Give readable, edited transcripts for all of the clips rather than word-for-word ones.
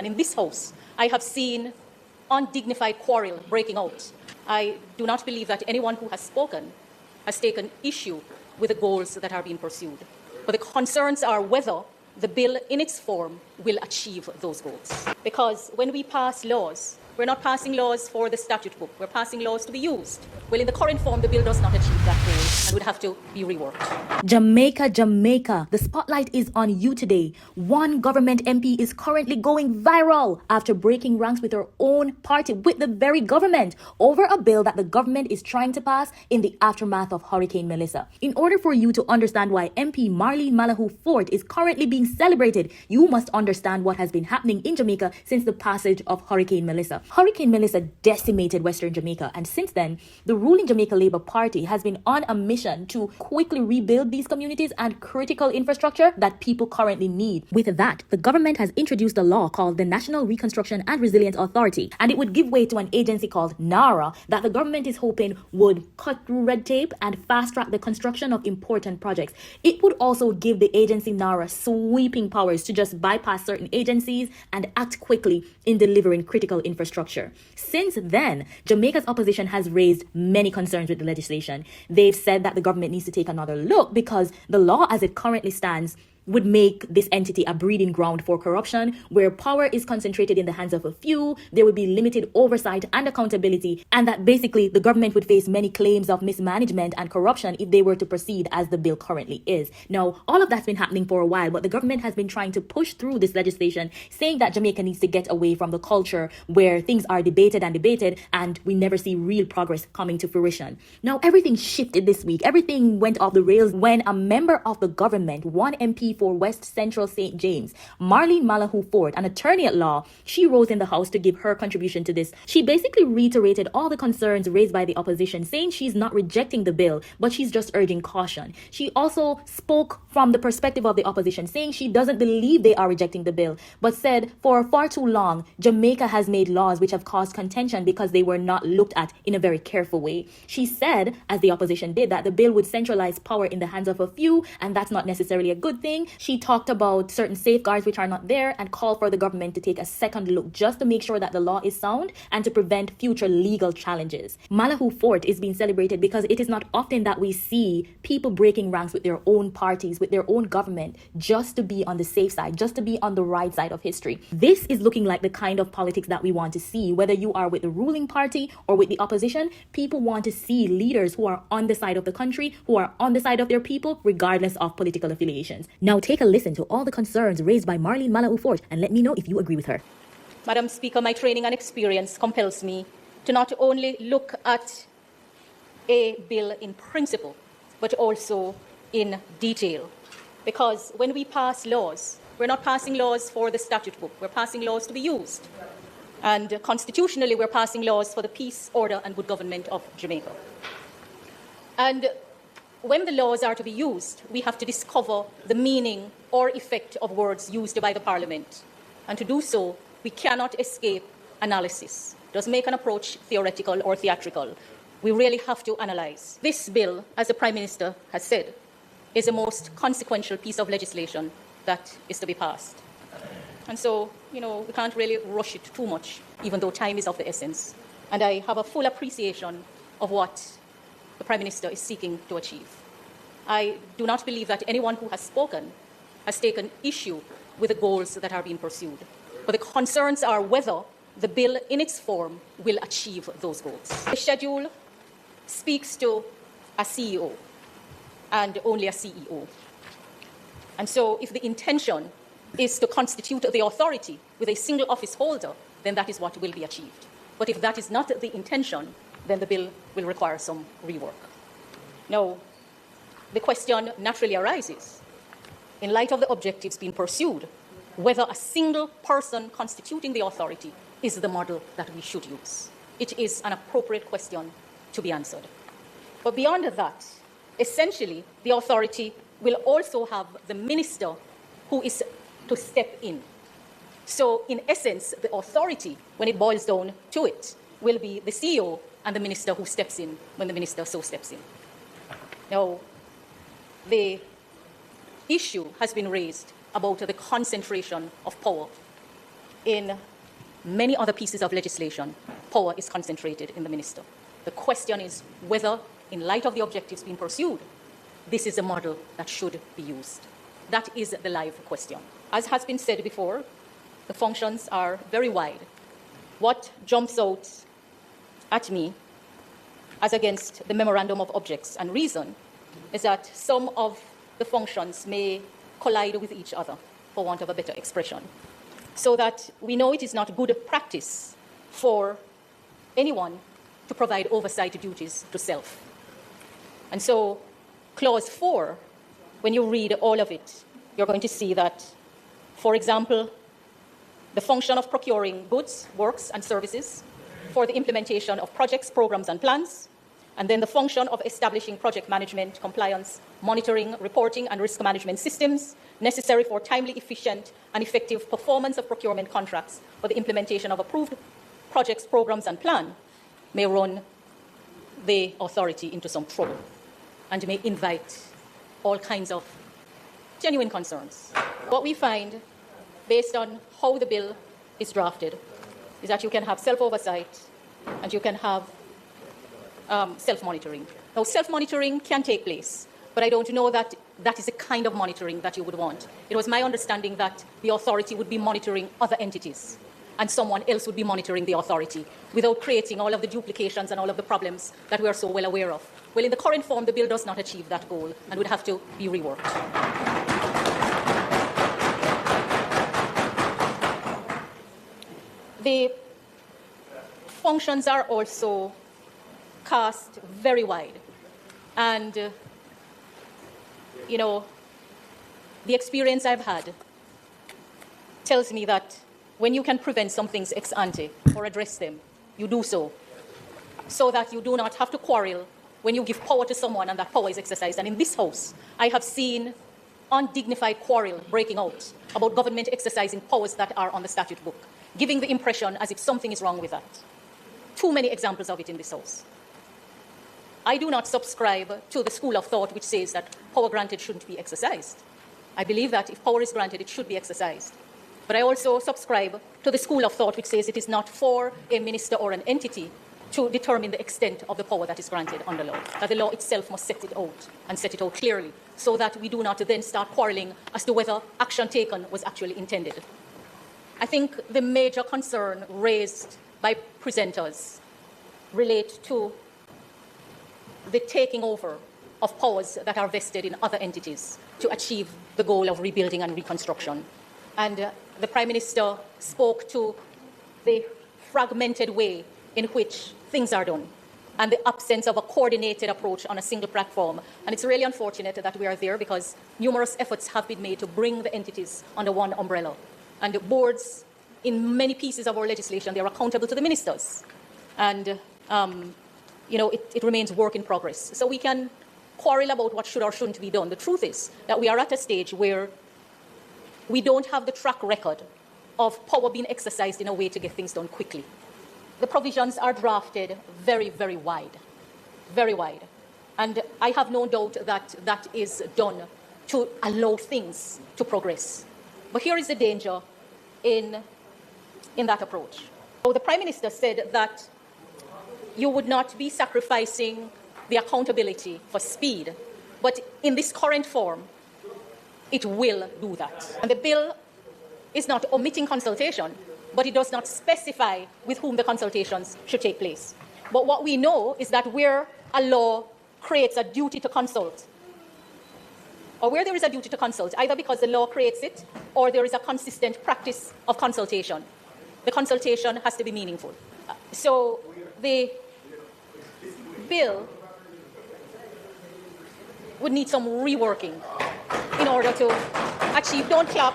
And in this House, I have seen undignified quarrel breaking out. I do not believe that anyone who has spoken has taken issue with the goals that are being pursued. But the concerns are whether the bill in its form will achieve those goals. Because when we pass laws, we're not passing laws for the statute book. We're passing laws to be used. Well, in the current form, the bill does not achieve that goal and would have to be reworked. Jamaica, the spotlight is on you today. One government MP is currently going viral after breaking ranks with her own party, with the very government, over a bill that the government is trying to pass in the aftermath of Hurricane Melissa. In order for you to understand why MP Marlene Malahoo Forte is currently being celebrated, you must understand what has been happening in Jamaica since the passage of Hurricane Melissa. Hurricane Melissa decimated Western Jamaica, and since then, the ruling Jamaica Labour Party has been on a mission to quickly rebuild these communities and critical infrastructure that people currently need. With that, the government has introduced a law called the National Reconstruction and Resilience Authority, and it would give way to an agency called NARA that the government is hoping would cut through red tape and fast-track the construction of important projects. It would also give the agency NARA sweeping powers to just bypass certain agencies and act quickly in delivering critical infrastructure. Since then, Jamaica's opposition has raised many concerns with the legislation. They've said that the government needs to take another look because the law as it currently stands would make this entity a breeding ground for corruption, where power is concentrated in the hands of a few, there would be limited oversight and accountability, and that basically the government would face many claims of mismanagement and corruption if they were to proceed as the bill currently is. Now, all of that's been happening for a while, but the government has been trying to push through this legislation, saying that Jamaica needs to get away from the culture where things are debated and we never see real progress coming to fruition. Now, everything shifted this week. Everything went off the rails when a member of the government, one MP for West Central St. James, Marlene Malahoo Forte, an attorney at law, she rose in the House to give her contribution to this. She basically reiterated all the concerns raised by the opposition, saying she's not rejecting the bill, but she's just urging caution. She also spoke from the perspective of the opposition, saying she doesn't believe they are rejecting the bill, but said for far too long, Jamaica has made laws which have caused contention because they were not looked at in a very careful way. She said, as the opposition did, that the bill would centralize power in the hands of a few, and that's not necessarily a good thing. She talked about certain safeguards which are not there and called for the government to take a second look just to make sure that the law is sound and to prevent future legal challenges. Malahoo Forte is being celebrated because it is not often that we see people breaking ranks with their own parties, with their own government, just to be on the safe side, just to be on the right side of history. This is looking like the kind of politics that we want to see. Whether you are with the ruling party or with the opposition, people want to see leaders who are on the side of the country, who are on the side of their people, regardless of political affiliations. Now take a listen to all the concerns raised by Marlene Malahoo Forte and let me know if you agree with her. Madam Speaker, my training and experience compels me to not only look at a bill in principle, but also in detail. Because when we pass laws, we're not passing laws for the statute book. We're passing laws to be used. And constitutionally, we're passing laws for the peace, order, and good government of Jamaica. And when the laws are to be used, we have to discover the meaning or effect of words used by the Parliament. And to do so, we cannot escape analysis. Does make an approach theoretical or theatrical. We really have to analyze. This bill, as the Prime Minister has said, is the most consequential piece of legislation that is to be passed. And so, we can't really rush it too much, even though time is of the essence. And I have a full appreciation of what the Prime Minister is seeking to achieve. I do not believe that anyone who has spoken has taken issue with the goals that are being pursued. But the concerns are whether the bill in its form will achieve those goals. The schedule speaks to a CEO and only a CEO. And so if the intention is to constitute the authority with a single office holder, then that is what will be achieved. But if that is not the intention, then the bill will require some rework. Now, the question naturally arises, in light of the objectives being pursued, whether a single person constituting the authority is the model that we should use. It is an appropriate question to be answered. But beyond that, essentially, the authority will also have the minister who is to step in. So, in essence, the authority, when it boils down to it, will be the CEO and the minister who steps in when the minister so steps in. Now, the issue has been raised about the concentration of power. in many other pieces of legislation, power is concentrated in the minister. The question is whether, in light of the objectives being pursued, this is a model that should be used. That is the live question. As has been said before, the functions are very wide. What jumps out at me, as against the memorandum of objects and reason, is that some of the functions may collide with each other, for want of a better expression, so that we know it is not good practice for anyone to provide oversight duties to self. And so, Clause 4, when you read all of it, you're going to see that, for example, the function of procuring goods, works, and services for the implementation of projects, programs, and plans, and then the function of establishing project management, compliance, monitoring, reporting, and risk management systems necessary for timely, efficient, and effective performance of procurement contracts for the implementation of approved projects, programs, and plan, may run the authority into some trouble and may invite all kinds of genuine concerns. What we find, based on how the bill is drafted, is that you can have self-oversight and you can have self-monitoring. Now, self-monitoring can take place, but I don't know that that is the kind of monitoring that you would want. It was my understanding that the authority would be monitoring other entities and someone else would be monitoring the authority without creating all of the duplications and all of the problems that we are so well aware of. Well, in the current form, the bill does not achieve that goal and would have to be reworked. The functions are also cast very wide. And, the experience I've had tells me that when you can prevent some things ex ante or address them, you do so that you do not have to quarrel when you give power to someone and that power is exercised. And in this House, I have seen undignified quarrel breaking out about government exercising powers that are on the statute book, giving the impression as if something is wrong with that. Too many examples of it in this House. I do not subscribe to the school of thought which says that power granted shouldn't be exercised. I believe that if power is granted, it should be exercised. But I also subscribe to the school of thought which says it is not for a minister or an entity to determine the extent of the power that is granted under law, that the law itself must set it out and set it out clearly so that we do not then start quarreling as to whether action taken was actually intended. I think the major concern raised by presenters relate to the taking over of powers that are vested in other entities to achieve the goal of rebuilding and reconstruction. And the Prime Minister spoke to the fragmented way in which things are done and the absence of a coordinated approach on a single platform. And it's really unfortunate that we are there because numerous efforts have been made to bring the entities under one umbrella. And the boards, in many pieces of our legislation, they are accountable to the ministers. And, it remains work in progress. So we can quarrel about what should or shouldn't be done. The truth is that we are at a stage where we don't have the track record of power being exercised in a way to get things done quickly. The provisions are drafted very, very wide, very wide. And I have no doubt that that is done to allow things to progress. But here is the danger in that approach. So the Prime Minister said that you would not be sacrificing the accountability for speed, but in this current form, it will do that. And the bill is not omitting consultation, but it does not specify with whom the consultations should take place. But what we know is that where a law creates a duty to consult, or where there is a duty to consult, either because the law creates it or there is a consistent practice of consultation, the consultation has to be meaningful. So the bill would need some reworking in order to achieve. Don't clap.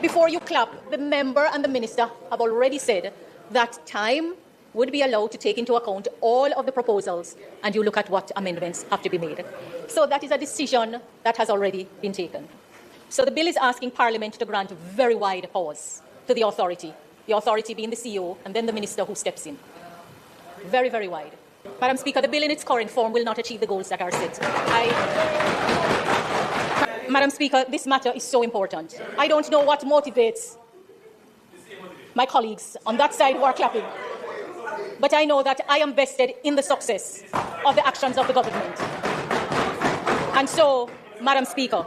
Before you clap, the member and the minister have already said that time would be allowed to take into account all of the proposals and you look at what amendments have to be made. So that is a decision that has already been taken. So the bill is asking Parliament to grant very wide powers to the authority being the CEO and then the minister who steps in. Very, very wide. Madam Speaker, the bill in its current form will not achieve the goals that are set. Madam Speaker, this matter is so important. I don't know what motivates my colleagues on that side who are clapping. But I know that I am vested in the success of the actions of the government. And so, Madam Speaker,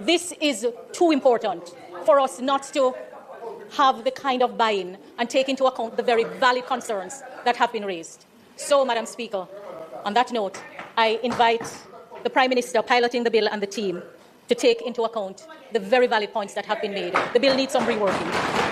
this is too important for us not to have the kind of buy-in and take into account the very valid concerns that have been raised. So, Madam Speaker, on that note, I invite the Prime Minister piloting the bill and the team to take into account the very valid points that have been made. The bill needs some reworking.